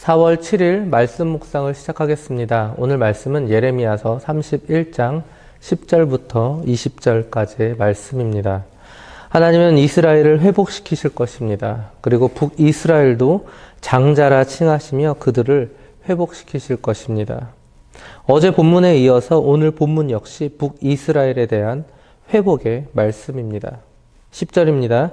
4월 7일 말씀 묵상을 시작하겠습니다. 오늘 말씀은 예레미야서 31장 10절부터 20절까지의 말씀입니다. 하나님은 이스라엘을 회복시키실 것입니다. 그리고 북이스라엘도 장자라 칭하시며 그들을 회복시키실 것입니다. 어제 본문에 이어서 오늘 본문 역시 북이스라엘에 대한 회복의 말씀입니다. 10절입니다.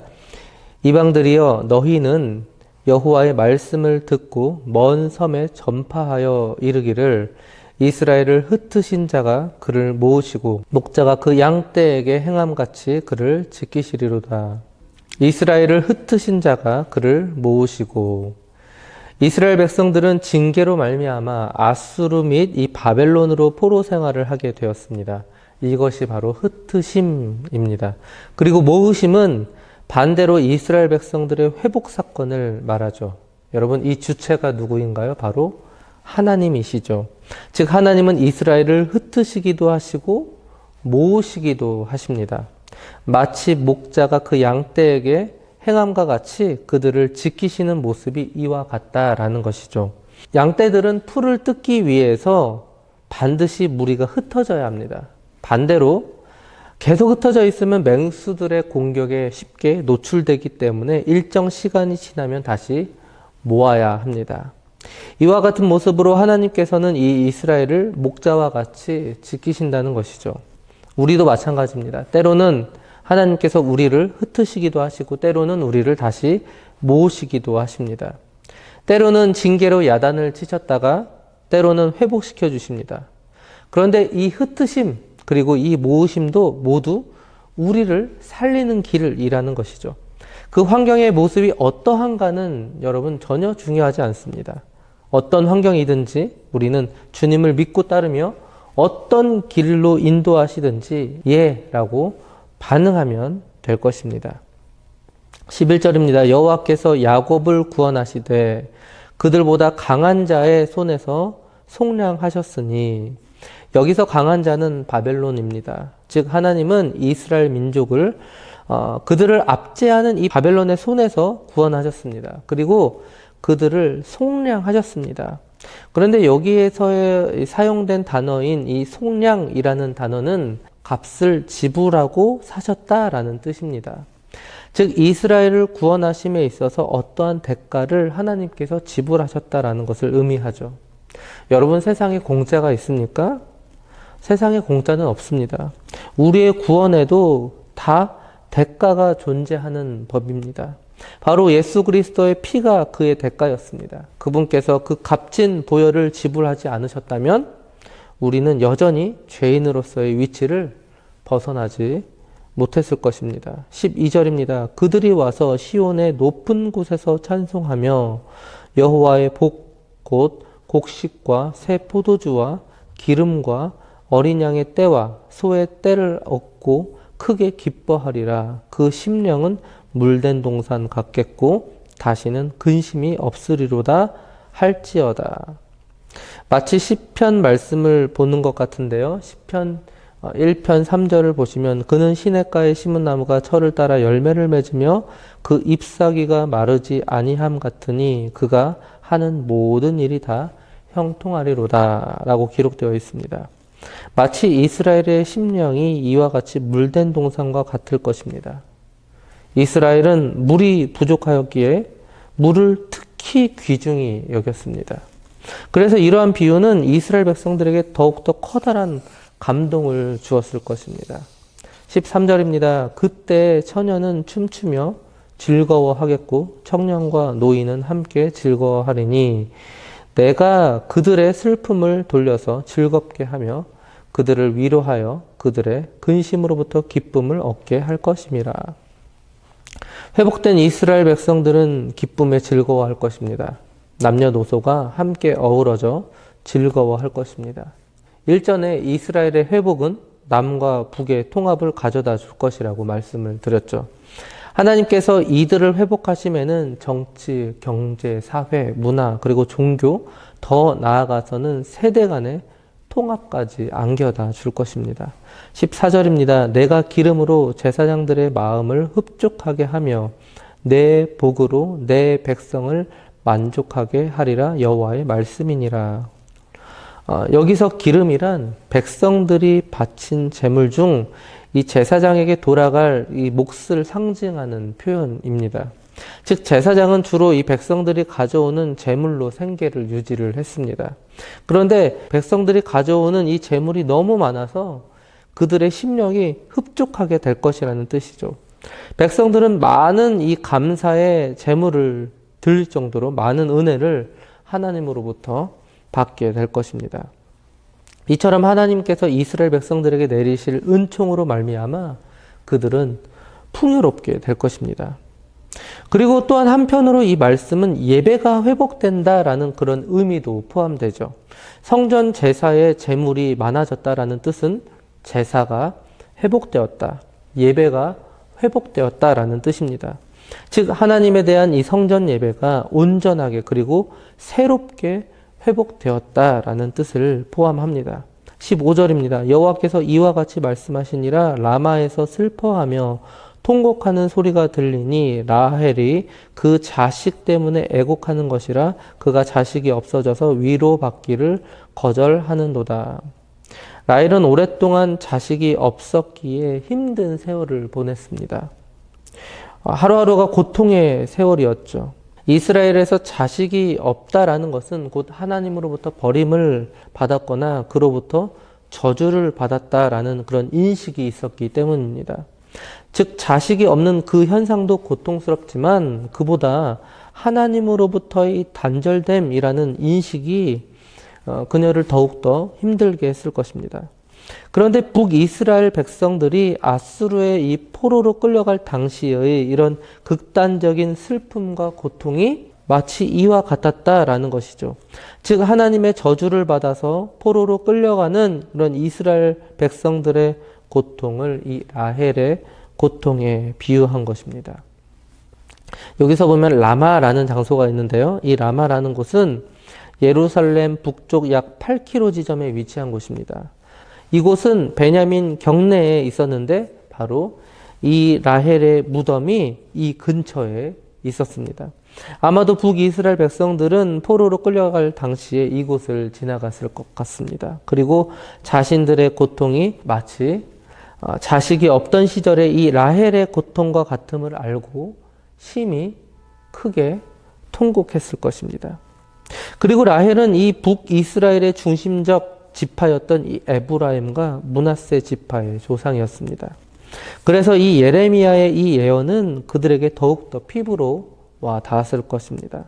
이방들이여 너희는 여호와의 말씀을 듣고 먼 섬에 전파하여 이르기를 이스라엘을 흩으신 자가 그를 모으시고 목자가 그 양떼에게 행함같이 그를 지키시리로다. 이스라엘을 흩으신 자가 그를 모으시고 이스라엘 백성들은 징계로 말미암아 아수르 및 이 바벨론으로 포로 생활을 하게 되었습니다. 이것이 바로 흩으심입니다. 그리고 모으심은 반대로 이스라엘 백성들의 회복 사건을 말하죠. 여러분, 이 주체가 누구인가요? 바로 하나님이시죠. 즉 하나님은 이스라엘을 흩으시기도 하시고 모으시기도 하십니다. 마치 목자가 그 양떼에게 행함과 같이 그들을 지키시는 모습이 이와 같다라는 것이죠. 양떼들은 풀을 뜯기 위해서 반드시 무리가 흩어져야 합니다. 반대로 계속 흩어져 있으면 맹수들의 공격에 쉽게 노출되기 때문에 일정 시간이 지나면 다시 모아야 합니다. 이와 같은 모습으로 하나님께서는 이 이스라엘을 목자와 같이 지키신다는 것이죠. 우리도 마찬가지입니다. 때로는 하나님께서 우리를 흩으시기도 하시고 때로는 우리를 다시 모으시기도 하십니다. 때로는 징계로 야단을 치셨다가 때로는 회복시켜 주십니다. 그런데 이 흩으심 그리고 이 모으심도 모두 우리를 살리는 길을 일하는 것이죠. 그 환경의 모습이 어떠한가는 여러분 전혀 중요하지 않습니다. 어떤 환경이든지 우리는 주님을 믿고 따르며 어떤 길로 인도하시든지 예 라고 반응하면 될 것입니다. 11절입니다. 여호와께서 야곱을 구원하시되 그들보다 강한 자의 손에서 속량하셨으니 여기서 강한 자는 바벨론입니다. 즉 하나님은 이스라엘 민족을 그들을 압제하는 이 바벨론의 손에서 구원하셨습니다. 그리고 그들을 속량하셨습니다. 그런데 여기에서 사용된 단어인 이 속량이라는 단어는 값을 지불하고 사셨다라는 뜻입니다. 즉 이스라엘을 구원하심에 있어서 어떠한 대가를 하나님께서 지불하셨다라는 것을 의미하죠. 여러분 세상에 공짜가 있습니까? 세상에 공짜는 없습니다. 우리의 구원에도 다 대가가 존재하는 법입니다. 바로 예수 그리스도의 피가 그의 대가였습니다. 그분께서 그 값진 보혈을 지불하지 않으셨다면 우리는 여전히 죄인으로서의 위치를 벗어나지 못했을 것입니다. 12절입니다. 그들이 와서 시온의 높은 곳에서 찬송하며 여호와의 복 곧 곡식과 새 포도주와 기름과 어린 양의 떼와 소의 떼를 얻고 크게 기뻐하리라. 그 심령은 물된 동산 같겠고 다시는 근심이 없으리로다 할지어다. 마치 시편 말씀을 보는 것 같은데요. 시편 1편 3절을 보시면 그는 시냇가에 심은 나무가 철을 따라 열매를 맺으며 그 잎사귀가 마르지 아니함 같으니 그가 하는 모든 일이 다 형통하리로다 라고 기록되어 있습니다. 마치 이스라엘의 심령이 이와 같이 물된 동산과 같을 것입니다. 이스라엘은 물이 부족하였기에 물을 특히 귀중히 여겼습니다. 그래서 이러한 비유는 이스라엘 백성들에게 더욱더 커다란 감동을 주었을 것입니다. 13절입니다. 그때 처녀는 춤추며 즐거워하겠고 청년과 노인은 함께 즐거워하리니 내가 그들의 슬픔을 돌려서 즐겁게 하며 그들을 위로하여 그들의 근심으로부터 기쁨을 얻게 할 것임이라. 회복된 이스라엘 백성들은 기쁨에 즐거워할 것입니다. 남녀노소가 함께 어우러져 즐거워할 것입니다. 일전에 이스라엘의 회복은 남과 북의 통합을 가져다 줄 것이라고 말씀을 드렸죠. 하나님께서 이들을 회복하심에는 정치, 경제, 사회, 문화, 그리고 종교, 더 나아가서는 세대 간의 통합까지 안겨다 줄 것입니다. 14절입니다. 내가 기름으로 제사장들의 마음을 흡족하게 하며 내 복으로 내 백성을 만족하게 하리라 여호와의 말씀이니라. 여기서 기름이란 백성들이 바친 제물 중 이 제사장에게 돌아갈 이 몫을 상징하는 표현입니다. 즉 제사장은 주로 이 백성들이 가져오는 제물로 생계를 유지를 했습니다. 그런데 백성들이 가져오는 이 제물이 너무 많아서 그들의 심령이 흡족하게 될 것이라는 뜻이죠. 백성들은 많은 이 감사의 제물을 드릴 정도로 많은 은혜를 하나님으로부터 받게 될 것입니다. 이처럼 하나님께서 이스라엘 백성들에게 내리실 은총으로 말미암아 그들은 풍요롭게 될 것입니다. 그리고 또한 한편으로 이 말씀은 예배가 회복된다라는 그런 의미도 포함되죠. 성전 제사의 제물이 많아졌다라는 뜻은 제사가 회복되었다, 예배가 회복되었다라는 뜻입니다. 즉 하나님에 대한 이 성전 예배가 온전하게 그리고 새롭게 회복되었다라는 뜻을 포함합니다. 15절입니다. 여호와께서 이와 같이 말씀하시니라 라마에서 슬퍼하며 통곡하는 소리가 들리니 라헬이 그 자식 때문에 애곡하는 것이라 그가 자식이 없어져서 위로받기를 거절하는도다. 라헬은 오랫동안 자식이 없었기에 힘든 세월을 보냈습니다. 하루하루가 고통의 세월이었죠. 이스라엘에서 자식이 없다라는 것은 곧 하나님으로부터 버림을 받았거나 그로부터 저주를 받았다라는 그런 인식이 있었기 때문입니다. 즉 자식이 없는 그 현상도 고통스럽지만 그보다 하나님으로부터의 단절됨이라는 인식이 그녀를 더욱더 힘들게 했을 것입니다. 그런데 북이스라엘 백성들이 아수르의 이 포로로 끌려갈 당시의 이런 극단적인 슬픔과 고통이 마치 이와 같았다라는 것이죠. 즉 하나님의 저주를 받아서 포로로 끌려가는 이런 이스라엘 백성들의 고통을 이 라헬의 고통에 비유한 것입니다. 여기서 보면 라마라는 장소가 있는데요. 이 라마라는 곳은 예루살렘 북쪽 약 8km 지점에 위치한 곳입니다. 이곳은 베냐민 경내에 있었는데 바로 이 라헬의 무덤이 이 근처에 있었습니다. 아마도 북이스라엘 백성들은 포로로 끌려갈 당시에 이곳을 지나갔을 것 같습니다. 그리고 자신들의 고통이 마치 자식이 없던 시절에 이 라헬의 고통과 같음을 알고 심히 크게 통곡했을 것입니다. 그리고 라헬은 이 북이스라엘의 중심적 지파였던 이 에브라임과 므낫세 지파의 조상이었습니다. 그래서 이 예레미야의 이 예언은 그들에게 더욱더 피부로 와 닿았을 것입니다.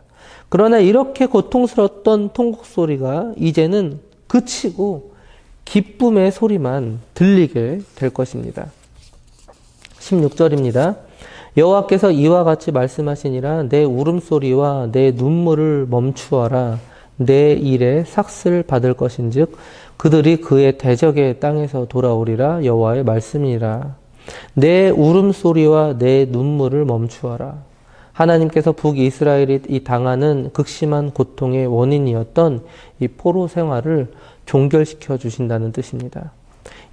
그러나 이렇게 고통스러웠던 통곡 소리가 이제는 그치고 기쁨의 소리만 들리게 될 것입니다. 16절입니다. 여호와께서 이와 같이 말씀하시니라 내 울음소리와 내 눈물을 멈추어라. 내 일에 삭슬 받을 것인즉 그들이 그의 대적의 땅에서 돌아오리라 여호와의 말씀이니라. 내 울음소리와 내 눈물을 멈추어라. 하나님께서 북이스라엘이 이 당하는 극심한 고통의 원인이었던 이 포로 생활을 종결시켜 주신다는 뜻입니다.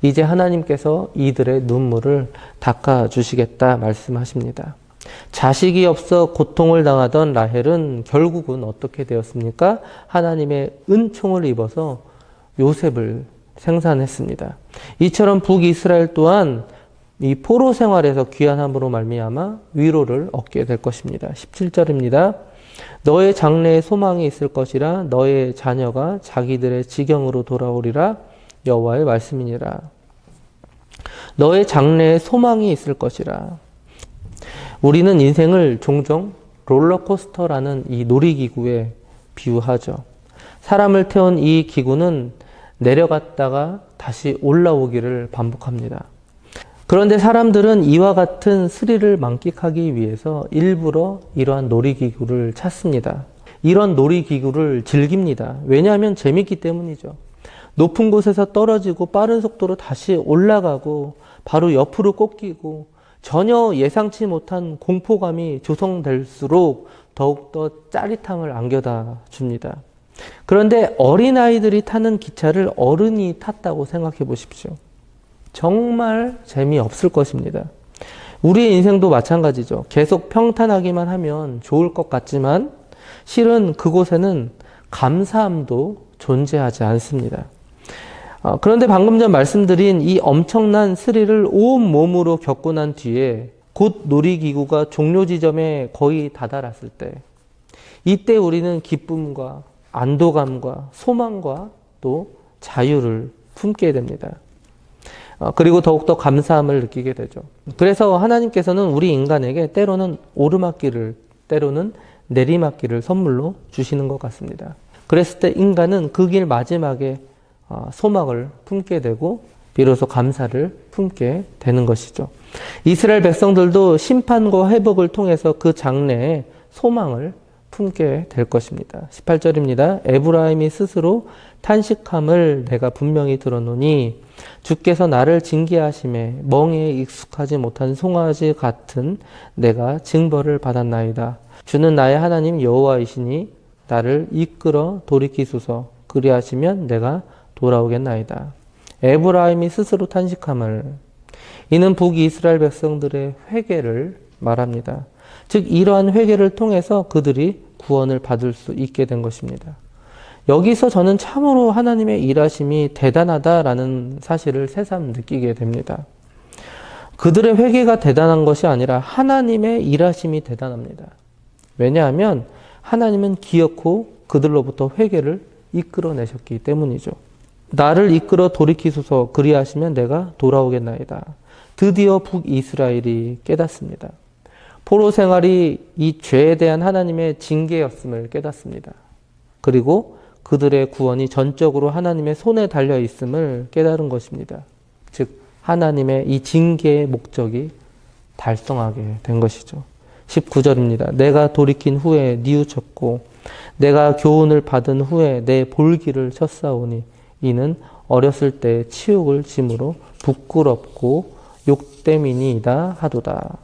이제 하나님께서 이들의 눈물을 닦아 주시겠다 말씀하십니다. 자식이 없어 고통을 당하던 라헬은 결국은 어떻게 되었습니까? 하나님의 은총을 입어서 요셉을 생산했습니다. 이처럼 북이스라엘 또한 이 포로 생활에서 귀환함으로 말미암아 위로를 얻게 될 것입니다. 17절입니다. 너의 장래에 소망이 있을 것이라 너의 자녀가 자기들의 지경으로 돌아오리라 여호와의 말씀이니라. 너의 장래에 소망이 있을 것이라. 우리는 인생을 종종 롤러코스터라는 이 놀이기구에 비유하죠. 사람을 태운 이 기구는 내려갔다가 다시 올라오기를 반복합니다. 그런데 사람들은 이와 같은 스릴을 만끽하기 위해서 일부러 이러한 놀이기구를 찾습니다. 이런 놀이기구를 즐깁니다. 왜냐하면 재밌기 때문이죠. 높은 곳에서 떨어지고 빠른 속도로 다시 올라가고 바로 옆으로 꺾이고 전혀 예상치 못한 공포감이 조성될수록 더욱더 짜릿함을 안겨다 줍니다. 그런데 어린아이들이 타는 기차를 어른이 탔다고 생각해 보십시오. 정말 재미없을 것입니다. 우리의 인생도 마찬가지죠. 계속 평탄하기만 하면 좋을 것 같지만 실은 그곳에는 감사함도 존재하지 않습니다. 그런데 방금 전 말씀드린 이 엄청난 스릴을 온몸으로 겪고 난 뒤에 곧 놀이기구가 종료 지점에 거의 다다랐을 때, 이때 우리는 기쁨과 안도감과 소망과 또 자유를 품게 됩니다. 그리고 더욱더 감사함을 느끼게 되죠. 그래서 하나님께서는 우리 인간에게 때로는 오르막길을, 때로는 내리막길을 선물로 주시는 것 같습니다. 그랬을 때 인간은 그 길 마지막에 소망을 품게 되고 비로소 감사를 품게 되는 것이죠. 이스라엘 백성들도 심판과 회복을 통해서 그 장래에 소망을 품게 될 것입니다. 18절입니다. 에브라임이 스스로 탄식함을 내가 분명히 들었노니 주께서 나를 징계하심에 멍에에 익숙하지 못한 송아지 같은 내가 징벌을 받았나이다. 주는 나의 하나님 여호와이시니 나를 이끌어 돌이키소서. 그리하시면 내가 돌아오겠나이다. 에브라임이 스스로 탄식함을, 이는 북이스라엘 백성들의 회개를 말합니다. 즉 이러한 회개를 통해서 그들이 구원을 받을 수 있게 된 것입니다. 여기서 저는 참으로 하나님의 일하심이 대단하다라는 사실을 새삼 느끼게 됩니다. 그들의 회개가 대단한 것이 아니라 하나님의 일하심이 대단합니다. 왜냐하면 하나님은 기어코 그들로부터 회개를 이끌어내셨기 때문이죠. 나를 이끌어 돌이키소서. 그리하시면 내가 돌아오겠나이다. 드디어 북이스라엘이 깨닫습니다. 포로 생활이 이 죄에 대한 하나님의 징계였음을 깨닫습니다. 그리고 그들의 구원이 전적으로 하나님의 손에 달려 있음을 깨달은 것입니다. 즉 하나님의 이 징계의 목적이 달성하게 된 것이죠. 19절입니다. 내가 돌이킨 후에 뉘우쳤고 내가 교훈을 받은 후에 내 볼기를 쳤사오니 이는 어렸을 때 치욕을 짐으로 부끄럽고 욕됨이니이다 하도다.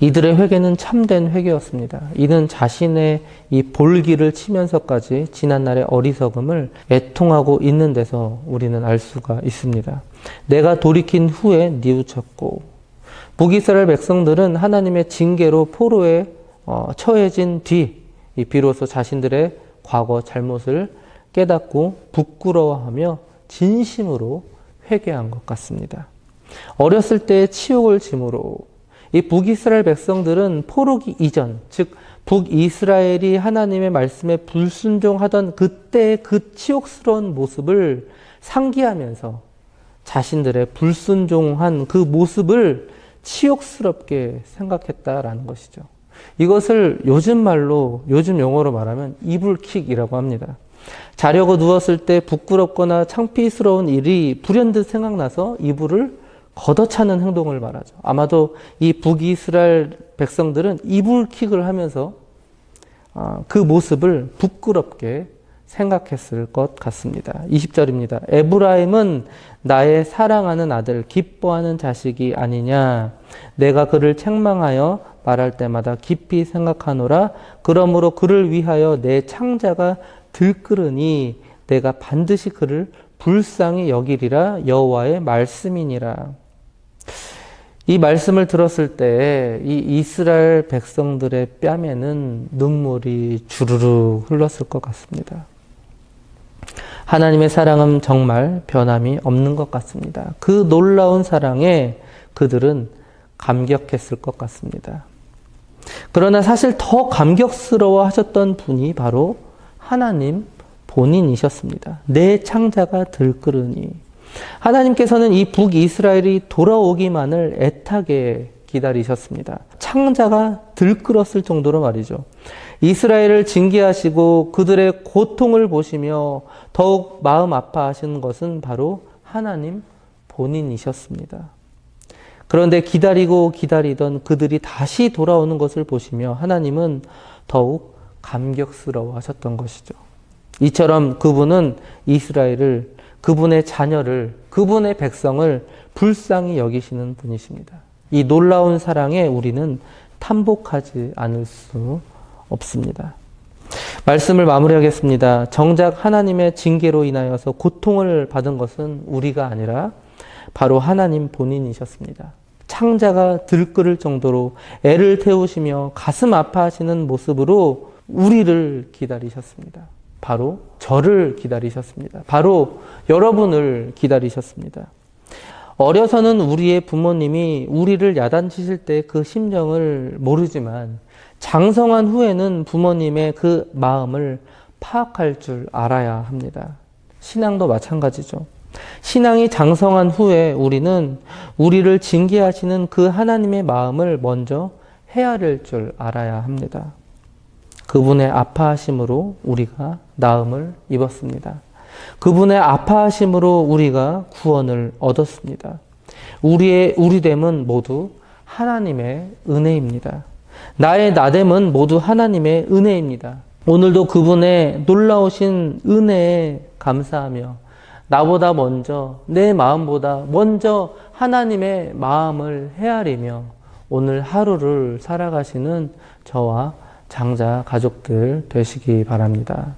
이들의 회개는 참된 회개였습니다. 이는 자신의 이 볼기를 치면서까지 지난날의 어리석음을 애통하고 있는 데서 우리는 알 수가 있습니다. 내가 돌이킨 후에 뉘우쳤고, 북이스라엘 백성들은 하나님의 징계로 포로에 처해진 뒤 비로소 자신들의 과거 잘못을 깨닫고 부끄러워하며 진심으로 회개한 것 같습니다. 어렸을 때 치욕을 짐으로, 이 북이스라엘 백성들은 포로기 이전, 즉 북이스라엘이 하나님의 말씀에 불순종하던 그때의 그 치욕스러운 모습을 상기하면서 자신들의 불순종한 그 모습을 치욕스럽게 생각했다라는 것이죠. 이것을 요즘 말로, 요즘 용어로 말하면 이불킥이라고 합니다. 자려고 누웠을 때 부끄럽거나 창피스러운 일이 불현듯 생각나서 이불을 걷어차는 행동을 말하죠. 아마도 이 북이스라엘 백성들은 이불킥을 하면서 그 모습을 부끄럽게 생각했을 것 같습니다. 20절입니다. 에브라임은 나의 사랑하는 아들, 기뻐하는 자식이 아니냐. 내가 그를 책망하여 말할 때마다 깊이 생각하노라. 그러므로 그를 위하여 내 창자가 들끓으니 내가 반드시 그를 불쌍히 여기리라. 여호와의 말씀이니라. 이 말씀을 들었을 때 이 이스라엘 백성들의 뺨에는 눈물이 주르르 흘렀을 것 같습니다. 하나님의 사랑은 정말 변함이 없는 것 같습니다. 그 놀라운 사랑에 그들은 감격했을 것 같습니다. 그러나 사실 더 감격스러워 하셨던 분이 바로 하나님 본인이셨습니다. 내 창자가 들끓으니. 하나님께서는 이 북이스라엘이 돌아오기만을 애타게 기다리셨습니다. 창자가 들끓었을 정도로 말이죠. 이스라엘을 징계하시고 그들의 고통을 보시며 더욱 마음 아파하시는 것은 바로 하나님 본인이셨습니다. 그런데 기다리고 기다리던 그들이 다시 돌아오는 것을 보시며 하나님은 더욱 감격스러워 하셨던 것이죠. 이처럼 그분은 이스라엘을, 그분의 자녀를, 그분의 백성을 불쌍히 여기시는 분이십니다. 이 놀라운 사랑에 우리는 탐복하지 않을 수 없습니다. 말씀을 마무리하겠습니다. 정작 하나님의 징계로 인하여서 고통을 받은 것은 우리가 아니라 바로 하나님 본인이셨습니다. 창자가 들끓을 정도로 애를 태우시며 가슴 아파하시는 모습으로 우리를 기다리셨습니다. 바로 저를 기다리셨습니다. 바로 여러분을 기다리셨습니다. 어려서는 우리의 부모님이 우리를 야단치실 때 그 심정을 모르지만 장성한 후에는 부모님의 그 마음을 파악할 줄 알아야 합니다. 신앙도 마찬가지죠. 신앙이 장성한 후에 우리는 우리를 징계하시는 그 하나님의 마음을 먼저 헤아릴 줄 알아야 합니다. 그분의 아파하심으로 우리가 나음을 입었습니다. 그분의 아파하심으로 우리가 구원을 얻었습니다. 우리 됨은 모두 하나님의 은혜입니다. 나의 나됨은 모두 하나님의 은혜입니다. 오늘도 그분의 놀라우신 은혜에 감사하며 나보다 먼저, 내 마음보다 먼저 하나님의 마음을 헤아리며 오늘 하루를 살아가시는 저와 장자 가족들 되시기 바랍니다.